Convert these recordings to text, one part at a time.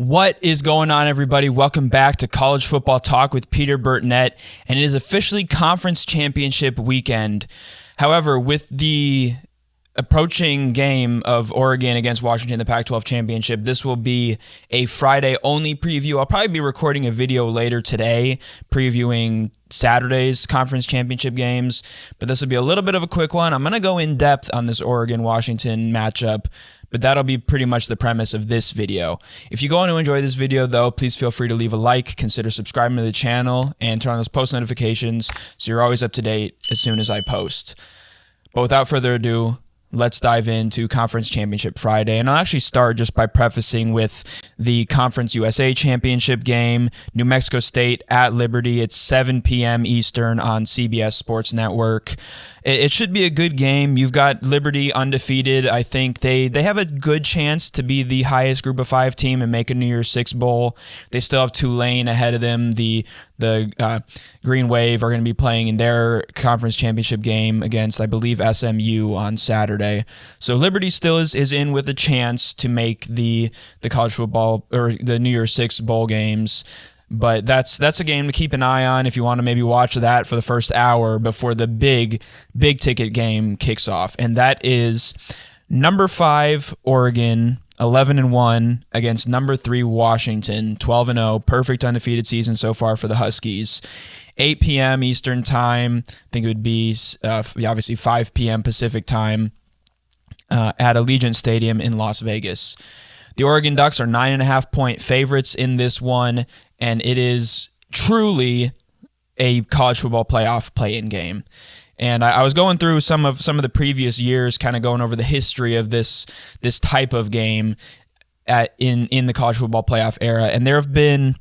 What is going on, everybody? Welcome back to College Football Talk with Peter Burtnett, and it is officially Conference Championship weekend. However, with the approaching game of Oregon against Washington in the Pac-12 Championship, this will be a Friday-only preview. I'll probably be recording a video later today previewing Saturday's Conference Championship games, but this will be a little bit of a quick one. I'm going to go in depth on this Oregon-Washington matchup, but that'll be pretty much the premise of this video. If you go on to enjoy this video, though, please feel free to leave a like, consider subscribing to the channel, and turn on those post notifications so you're always up to date as soon as I post. But without further ado, let's dive into Conference Championship Friday. And I'll actually start just by prefacing with the Conference USA Championship game, New Mexico State at Liberty. It's 7 p.m. Eastern on CBS Sports Network. It should be a good game. You've got Liberty undefeated. I think they have a good chance to be the highest Group of 5 team and make a New Year's Six Bowl. They still have Tulane ahead of them. The Green Wave are going to be playing in their conference championship game against, I believe, SMU on Saturday. So Liberty still is in with a chance to make the college football or the New Year's Six Bowl games. But that's a game to keep an eye on if you want to maybe watch that for the first hour before the big ticket game kicks off. And that is number 5 Oregon 11-1 against number 3 Washington 12-0. Perfect undefeated season so far for the Huskies. 8 p.m. Eastern time. I think it would be obviously 5 p.m. Pacific time at Allegiant Stadium in Las Vegas. The Oregon Ducks are 9.5-point favorites in this one, and it is truly a college football playoff play-in game. And I was going through some of the previous years, kind of going over the history of this type of game in the college football playoff era, and there have been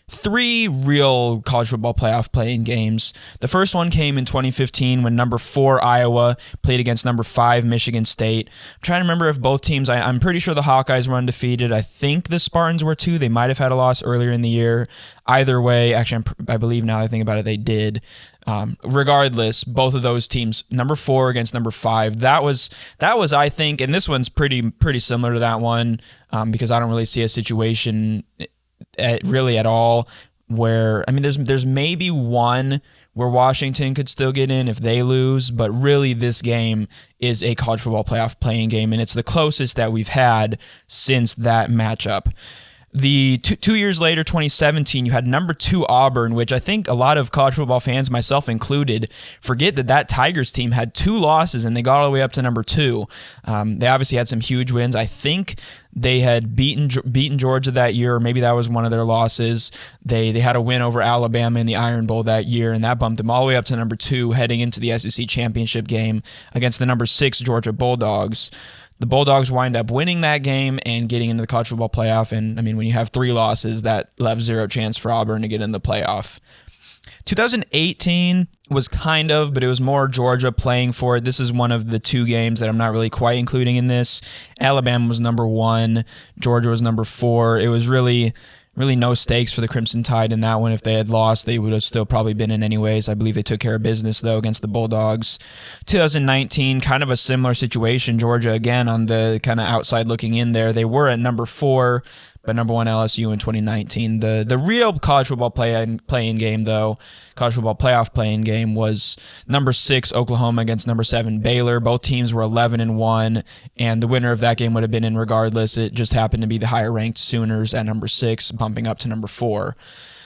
3 real college football playoff play-in games. The first one came in 2015 when number 4 Iowa played against number 5 Michigan State. I'm trying to remember if both teams, I'm pretty sure the Hawkeyes were undefeated. I think the Spartans were too. They might have had a loss earlier in the year. Either way, actually, I believe now that I think about it, they did. Regardless, both of those teams, number 4 against number 5, that was I think, and this one's pretty similar to that one because I don't really see a situation really at all where, I mean, there's maybe one where Washington could still get in if they lose, but really this game is a college football playoff playing game, and it's the closest that we've had since that matchup. The 2 years later, 2017, you had number 2 Auburn, which I think a lot of college football fans, myself included, forget that Tigers team had 2 losses and they got all the way up to number 2. They obviously had some huge wins. I think they had beaten Georgia that year, or maybe that was one of their losses. They had a win over Alabama in the Iron Bowl that year, and that bumped them all the way up to number 2 heading into the SEC championship game against the number 6 Georgia Bulldogs. The Bulldogs wind up winning that game and getting into the college football playoff. And I mean, when you have 3 losses, that left 0 chance for Auburn to get in the playoff. 2018 was but it was more Georgia playing for it. This is one of the 2 games that I'm not really quite including in this. Alabama was number 1. Georgia was number 4. It was really no stakes for the Crimson Tide in that one. If they had lost, they would have still probably been in anyways. I believe they took care of business, though, against the Bulldogs. 2019, kind of a similar situation. Georgia, again, on the kind of outside looking in there. They were at number 4, but number 1 LSU in 2019. The real college football play-in game, though, college football playoff play-in game, was number 6 Oklahoma against number 7 Baylor. Both teams were 11-1, and the winner of that game would have been in regardless. It just happened to be the higher-ranked Sooners at number 6, bumping up to number 4.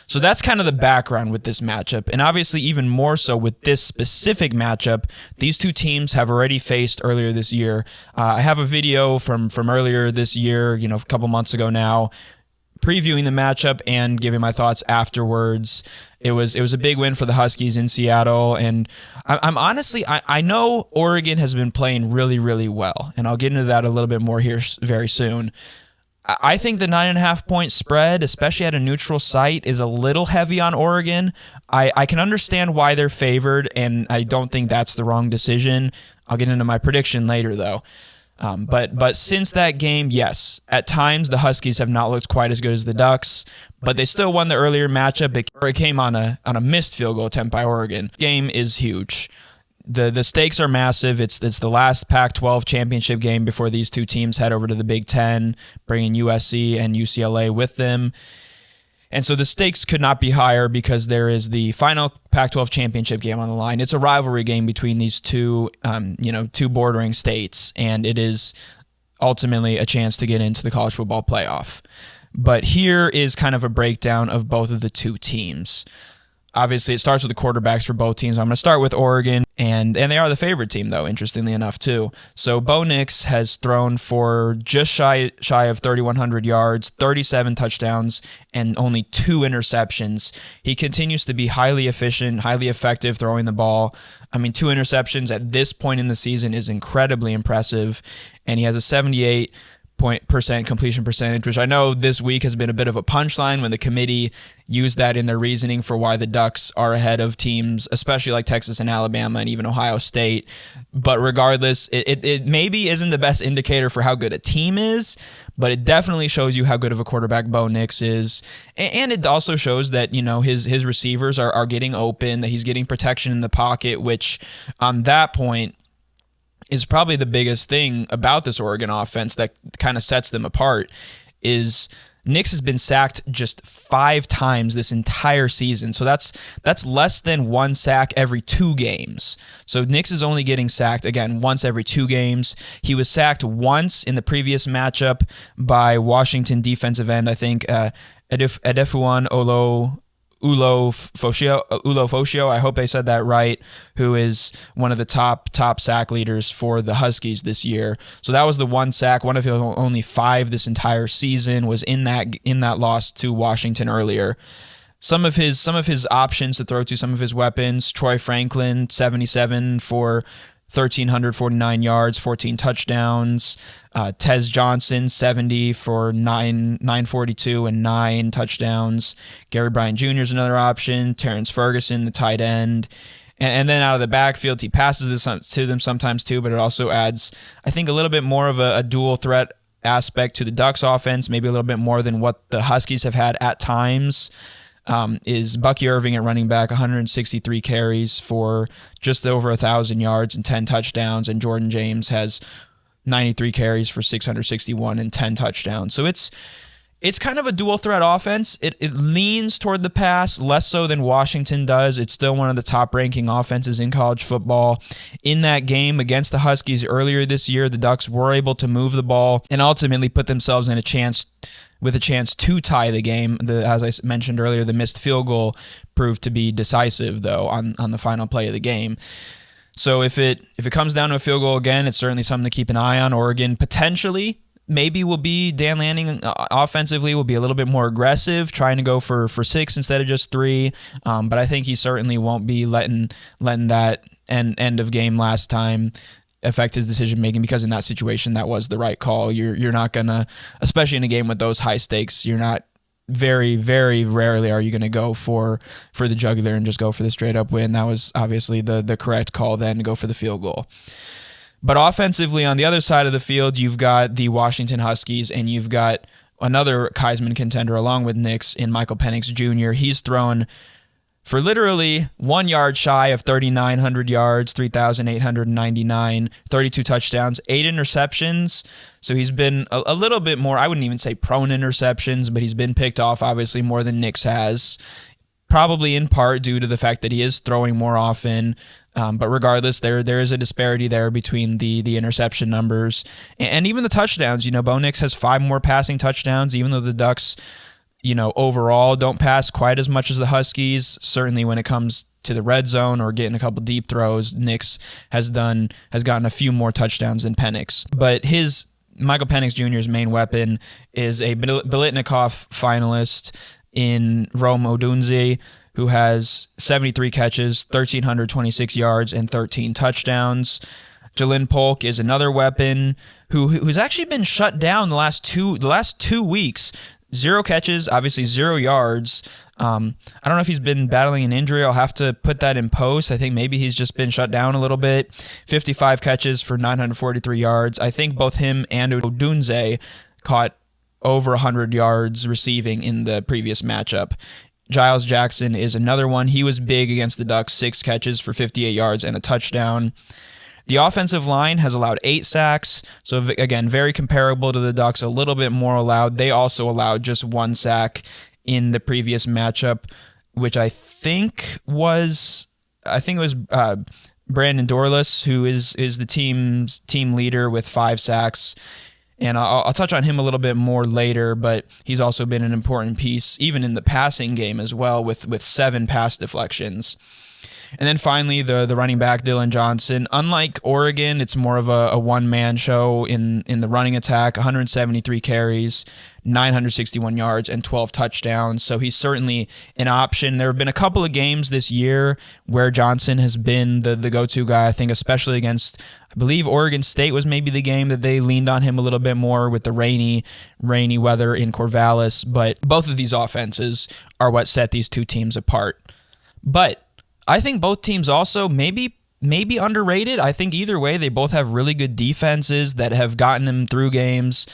So that's kind of the background with this matchup, and obviously even more so with this specific matchup. These 2 teams have already faced earlier this year. I have a video from earlier this year, a couple months ago now, previewing the matchup and giving my thoughts afterwards. It was a big win for the Huskies in Seattle, and I'm honestly, I know Oregon has been playing really, really well, and I'll get into that a little bit more here very soon. I think the 9.5-point spread, especially at a neutral site, is a little heavy on Oregon. I can understand why they're favored, and I don't think that's the wrong decision. I'll get into my prediction later, though. But since that game, yes, at times the Huskies have not looked quite as good as the Ducks, but they still won the earlier matchup. It came on a missed field goal attempt by Oregon. Game is huge. the stakes are massive. It's the last Pac-12 championship game before these two teams head over to the Big Ten, bringing USC and UCLA with them. And so the stakes could not be higher because there is the final Pac-12 championship game on the line. It's a rivalry game between these two bordering states, and it is ultimately a chance to get into the college football playoff. But here is kind of a breakdown of both of the two teams. Obviously, it starts with the quarterbacks for both teams. I'm going to start with Oregon, and they are the favorite team, though, interestingly enough, too. So Bo Nix has thrown for just shy of 3,100 yards, 37 touchdowns, and only 2 interceptions. He continues to be highly efficient, highly effective throwing the ball. I mean, 2 interceptions at this point in the season is incredibly impressive, and he has a 78% completion percentage, which I know this week has been a bit of a punchline when the committee used that in their reasoning for why the Ducks are ahead of teams, especially like Texas and Alabama and even Ohio State. But regardless, it maybe isn't the best indicator for how good a team is, but it definitely shows you how good of a quarterback Bo Nix is. And it also shows that, his receivers are getting open, that he's getting protection in the pocket, which on that point is probably the biggest thing about this Oregon offense that kind of sets them apart. Is Nix has been sacked just 5 times this entire season. So that's less than 1 sack every 2 games. So Nix is only getting sacked, again, once every 2 games. He was sacked once in the previous matchup by Washington defensive end, I think, Adefuan Ulo-Foshio, I hope I said that right, who is one of the top sack leaders for the Huskies this year. So that was the 1 sack. One of his only 5 this entire season was in that loss to Washington earlier. Some of his options to throw to, some of his weapons: Troy Franklin, 77 for 1,349 yards, 14 touchdowns. Tez Johnson, 70 for 942 and 9 touchdowns. Gary Bryant Jr. is another option. Terrence Ferguson, the tight end. And then out of the backfield, he passes this to them sometimes too, but it also adds, I think, a little bit more of a dual threat aspect to the Ducks offense, maybe a little bit more than what the Huskies have had at times. Is Bucky Irving at running back, 163 carries for just over 1,000 yards and 10 touchdowns, and Jordan James has 93 carries for 661 and 10 touchdowns. So it's kind of a dual threat offense. It leans toward the pass, less so than Washington does. It's still one of the top ranking offenses in college football. In that game against the Huskies earlier this year, the Ducks were able to move the ball and ultimately put themselves in a chance to tie the game. As I mentioned earlier, the missed field goal proved to be decisive, though, on the final play of the game. So if it comes down to a field goal again, it's certainly something to keep an eye on. Oregon potentially maybe will be, Dan Lanning offensively will be a little bit more aggressive, trying to go for 6 instead of just 3. But I think he certainly won't be letting that end of game last time affect his decision making, because in that situation that was the right call. You're not gonna, especially in a game with those high stakes, you're not, very, very rarely are you going to go for the jugular and just go for the straight up win. That was obviously the correct call then, to go for the field goal. But offensively, on the other side of the field, you've got the Washington Huskies, and you've got another Heisman contender along with Nix in Michael Penix Jr. He's thrown for literally 1 yard shy of 3,900 yards, 3,899, 32 touchdowns, 8 interceptions. So he's been a little bit more, I wouldn't even say prone interceptions, but he's been picked off obviously more than Nix has, probably in part due to the fact that he is throwing more often. But regardless, there is a disparity there between the interception numbers and even the touchdowns. Bo Nix has 5 more passing touchdowns, even though the Ducks, overall don't pass quite as much as the Huskies. Certainly when it comes to the red zone or getting a couple deep throws, Nix has gotten a few more touchdowns than Penix. But Michael Penix Jr.'s main weapon is a Biletnikoff finalist in Rome Odunze, who has 73 catches, 1,326 yards, and 13 touchdowns. Jalen Polk is another weapon who's actually been shut down the last 2 weeks. 0 catches, obviously 0 yards. I don't know if he's been battling an injury. I'll have to put that in post. I think maybe he's just been shut down a little bit. 55 catches for 943 yards. I think both him and Odunze caught over 100 yards receiving in the previous matchup. Giles Jackson is another one. He was big against the Ducks, 6 catches for 58 yards and a touchdown. The offensive line has allowed 8 sacks. So again, very comparable to the Ducks, a little bit more allowed. They also allowed just 1 sack in the previous matchup, which I think it was Brandon Dorlus, who is the team's team leader with 5 sacks. And I'll touch on him a little bit more later, but he's also been an important piece, even in the passing game as well, with 7 pass deflections. And then finally, the running back, Dylan Johnson. Unlike Oregon, it's more of a one-man show in the running attack, 173 carries, 961 yards, and 12 touchdowns. So he's certainly an option. There have been a couple of games this year where Johnson has been the go-to guy, I think, especially against, I believe, Oregon State was maybe the game that they leaned on him a little bit more with the rainy weather in Corvallis. But both of these offenses are what set these two teams apart. But I think both teams also maybe underrated. I think either way, they both have really good defenses that have gotten them through games.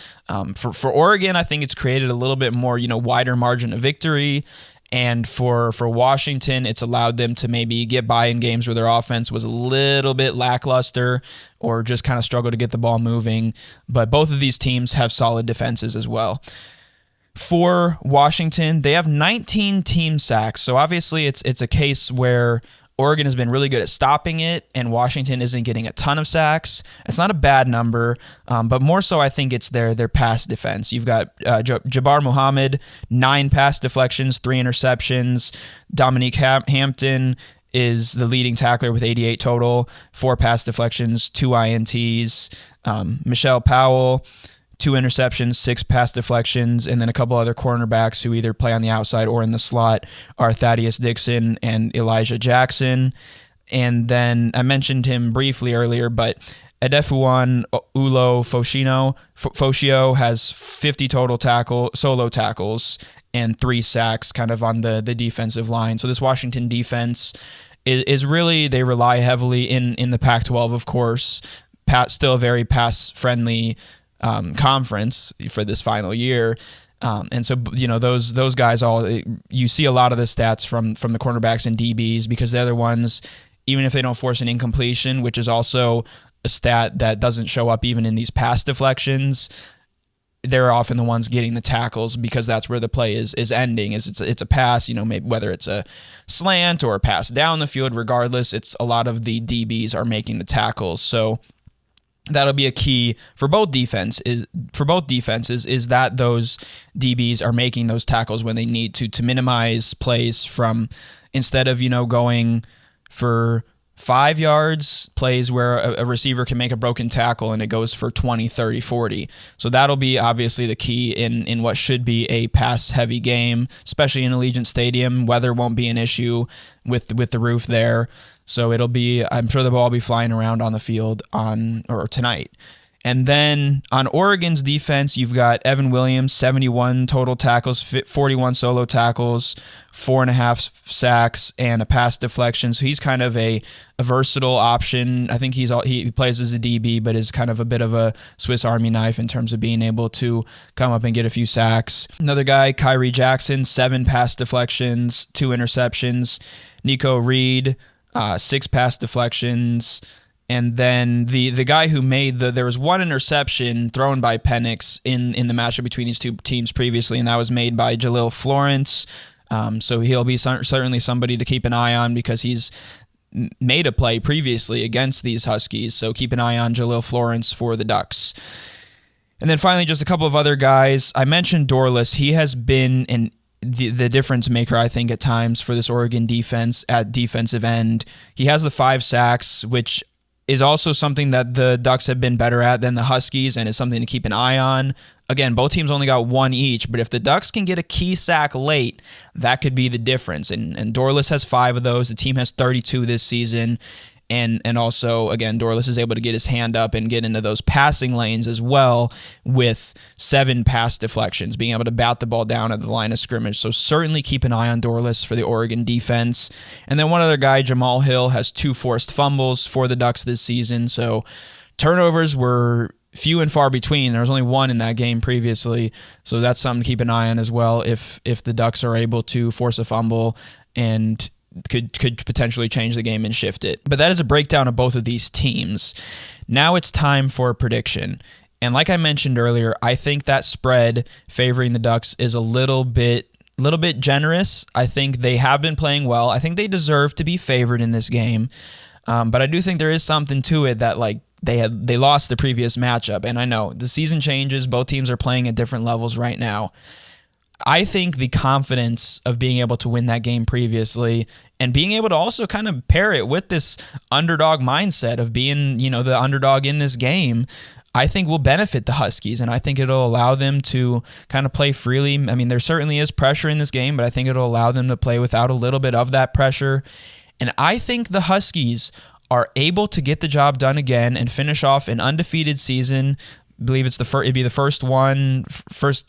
For Oregon, I think it's created a little bit more, wider margin of victory. And for Washington, it's allowed them to maybe get by in games where their offense was a little bit lackluster or just kind of struggled to get the ball moving. But both of these teams have solid defenses as well. For Washington, they have 19 team sacks. So obviously it's a case where Oregon has been really good at stopping it, and Washington isn't getting a ton of sacks. It's not a bad number, but more so I think it's their pass defense. You've got Jabbar Muhammad, 9 pass deflections, 3 interceptions. Dominique Hampton is the leading tackler with 88 total, 4 pass deflections, 2 INTs. Michelle Powell, 2 interceptions, 6 pass deflections, and then a couple other cornerbacks who either play on the outside or in the slot are Thaddeus Dixon and Elijah Jackson. And then I mentioned him briefly earlier, but Adefuan Ulo Foshio has 50 total solo tackles and 3 sacks kind of on the defensive line. So this Washington defense is really, they rely heavily in the Pac-12, of course. Still a very pass-friendly conference for this final year. And so, those guys you see a lot of the stats from the cornerbacks and DBs because they're the ones, even if they don't force an incompletion, which is also a stat that doesn't show up even in these pass deflections, they're often the ones getting the tackles because that's where the play is ending. It's a pass, maybe whether it's a slant or a pass down the field, regardless, it's a lot of the DBs are making the tackles. So that'll be a key for both defenses is that those DBs are making those tackles when they need to minimize plays from, instead of going for 5 yards, plays where a receiver can make a broken tackle and it goes for 20, 30, 40. So that'll be obviously the key in what should be a pass-heavy game, especially in Allegiant Stadium. Weather won't be an issue with the roof there. So I'm sure the ball will be flying around on the field tonight. And then on Oregon's defense, you've got Evan Williams, 71 total tackles, 41 solo tackles, 4.5 sacks, and a pass deflection. So he's kind of a versatile option. I think he plays as a DB, but is kind of a bit of a Swiss Army knife in terms of being able to come up and get a few sacks. Another guy, Kyrie Jackson, 7 pass deflections, 2 interceptions. Nico Reed, 6 pass deflections. And then the guy who made there was 1 interception thrown by Penix in the matchup between these two teams previously, and that was made by Jalil Florence. So he'll be certainly somebody to keep an eye on because he's made a play previously against these Huskies. So keep an eye on Jalil Florence for the Ducks. And then finally, just a couple of other guys. I mentioned Dorlus. He has been the difference maker, I think, at times for this Oregon defense at defensive end. He has the 5 sacks, which is also something that the Ducks have been better at than the Huskies and is something to keep an eye on. Again, both teams only got 1 each, but if the Ducks can get a key sack late, that could be the difference. And Dorlus has 5 of those. The team has 32 this season. And also, again, Dorlus is able to get his hand up and get into those passing lanes as well with 7 pass deflections, being able to bat the ball down at the line of scrimmage. So certainly keep an eye on Dorlus for the Oregon defense. And then one other guy, Jamal Hill, has 2 forced fumbles for the Ducks this season. So turnovers were few and far between. There was only one in that game previously, so that's something to keep an eye on as well if the Ducks are able to force a fumble and could potentially change the game and shift it. But that is a breakdown of both of these teams. Now it's time for a prediction. And like I mentioned earlier, I think that spread favoring the Ducks is a little bit generous. I think they have been playing well. I think they deserve to be favored in this game. But I do think there is something to it that like they lost the previous matchup. And I know the season changes. Both teams are playing at different levels right now. I think the confidence of being able to win that game previously and being able to also kind of pair it with this underdog mindset of being, the underdog in this game, I think will benefit the Huskies, and I think it'll allow them to kind of play freely. I mean, there certainly is pressure in this game, but I think it'll allow them to play without a little bit of that pressure. And I think the Huskies are able to get the job done again and finish off an undefeated season. I believe it'd be the first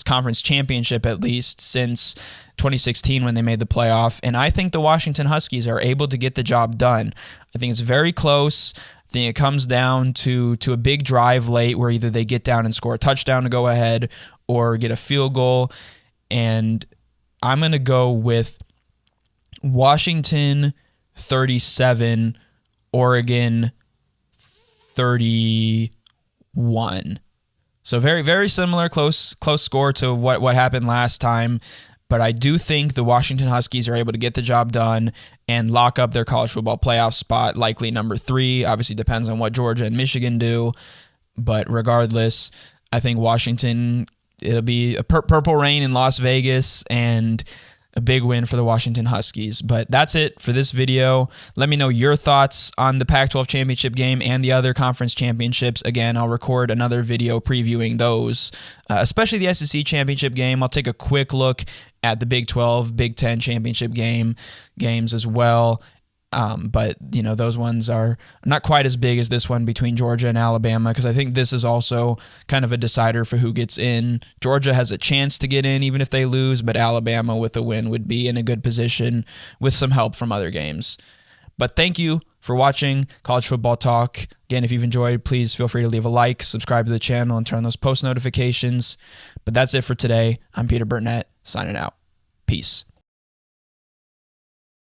conference championship at least since 2016 when they made the playoff. And I think the Washington Huskies are able to get the job done. I think it's very close. I think it comes down to a big drive late where either they get down and score a touchdown to go ahead or get a field goal. And I'm going to go with Washington 37, Oregon 31. So very, very similar, close score to what happened last time. But I do think the Washington Huskies are able to get the job done and lock up their college football playoff spot, likely number 3. Obviously depends on what Georgia and Michigan do. But regardless, I think Washington, it'll be a purple rain in Las Vegas and a big win for the Washington Huskies. But that's it for this video. Let me know your thoughts on the Pac-12 Championship game and the other conference championships. Again, I'll record another video previewing those, especially the SEC Championship game. I'll take a quick look at the Big 12, Big 10 Championship games as well. But, those ones are not quite as big as this one between Georgia and Alabama, because I think this is also kind of a decider for who gets in. Georgia has a chance to get in even if they lose, but Alabama with a win would be in a good position with some help from other games. But thank you for watching College Football Talk. Again, if you've enjoyed, please feel free to leave a like, subscribe to the channel, and turn on those post notifications. But that's it for today. I'm Peter Burnett, signing out. Peace.